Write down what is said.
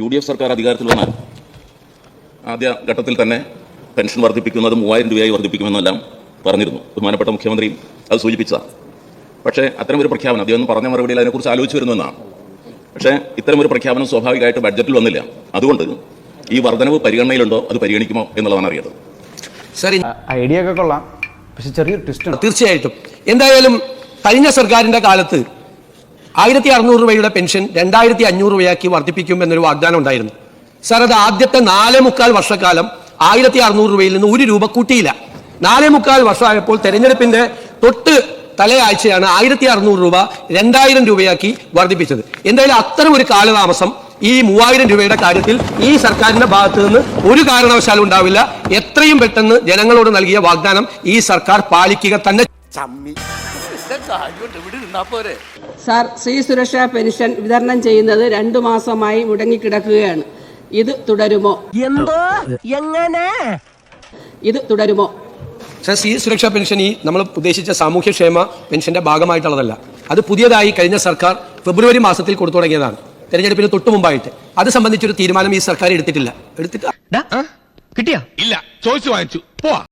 UDF സർക്കാർ അധികാരത്തിൽ വന്നാൽ ആദ്യ ഘട്ടത്തിൽ തന്നെ പെൻഷൻ വർദ്ധിപ്പിക്കുന്നത് 3000 രൂപയായി വർദ്ധിപ്പിക്കുമെന്നെല്ലാം പറഞ്ഞിരുന്നു. ബഹുമാനപ്പെട്ട മുഖ്യമന്ത്രിയും അത് സൂചിപ്പിച്ചതാണ്. പക്ഷേ അത്തരമൊരു പ്രഖ്യാപനം അദ്ദേഹം പറഞ്ഞ മറുപടിയിൽ അതിനെക്കുറിച്ച് ആലോചിച്ച് വരുന്നുവെന്നാണ്. പക്ഷേ ഇത്തരമൊരു പ്രഖ്യാപനം സ്വാഭാവികമായിട്ട് ബഡ്ജറ്റിൽ വന്നില്ല. അതുകൊണ്ട് ഈ വർധനവ് പരിഗണനയിലുണ്ടോ, അത് പരിഗണിക്കുമോ എന്നുള്ളതാണ് അറിയേണ്ടത്. ഐഡിയ ഒക്കെ കൊള്ളാം, പക്ഷെ ചെറിയൊരു ട്വിസ്റ്റ്. തീർച്ചയായിട്ടും എന്തായാലും കഴിഞ്ഞ സർക്കാരിന്റെ കാലത്ത് 1600 രൂപയുടെ പെൻഷൻ 2500 രൂപയാക്കി വർദ്ധിപ്പിക്കും എന്നൊരു വാഗ്ദാനം ഉണ്ടായിരുന്നു. സാർ, അത് ആദ്യത്തെ 4.25 വർഷക്കാലം 1600 രൂപയിൽ നിന്ന് 1 രൂപ കൂട്ടിയില്ല. 4.25 വർഷമായപ്പോൾ തെരഞ്ഞെടുപ്പിന്റെ തൊട്ട് തലയാഴ്ചയാണ് 1600 രൂപ 2000 രൂപയാക്കി വർദ്ധിപ്പിച്ചത്. എന്തായാലും അത്തരം ഒരു കാലതാമസം ഈ 3000 രൂപയുടെ കാര്യത്തിൽ ഈ സർക്കാരിന്റെ ഭാഗത്ത് നിന്ന് ഒരു കാരണവശാലും ഉണ്ടാവില്ല. എത്രയും പെട്ടെന്ന് ജനങ്ങളോട് നൽകിയ വാഗ്ദാനം ഈ സർക്കാർ പാലിക്കുക തന്നെ. സാർ, സ്ത്രീ സുരക്ഷാ പെൻഷൻ വിതരണം ചെയ്യുന്നത് 2 മാസമായി മുടങ്ങിക്കിടക്കുകയാണ്. ഇത് തുടരുമോ? ഇത് തുടരുമോ? സ്ത്രീ സുരക്ഷാ പെൻഷൻ ഈ നമ്മൾ ഉദ്ദേശിച്ച സാമൂഹ്യക്ഷേമ പെൻഷന്റെ ഭാഗമായിട്ടുള്ളതല്ല. അത് പുതിയതായി കഴിഞ്ഞ സർക്കാർ ഫെബ്രുവരി മാസത്തിൽ കൊടുത്തു തുടങ്ങിയതാണ്, തെരഞ്ഞെടുപ്പിന് തൊട്ടു മുമ്പായിട്ട്. അത് സംബന്ധിച്ചൊരു തീരുമാനം ഈ സർക്കാർ എടുത്തിട്ടില്ല. കിട്ടിയാ? ഇല്ല, ചോദിച്ചു വാങ്ങിച്ചു. പോവാ.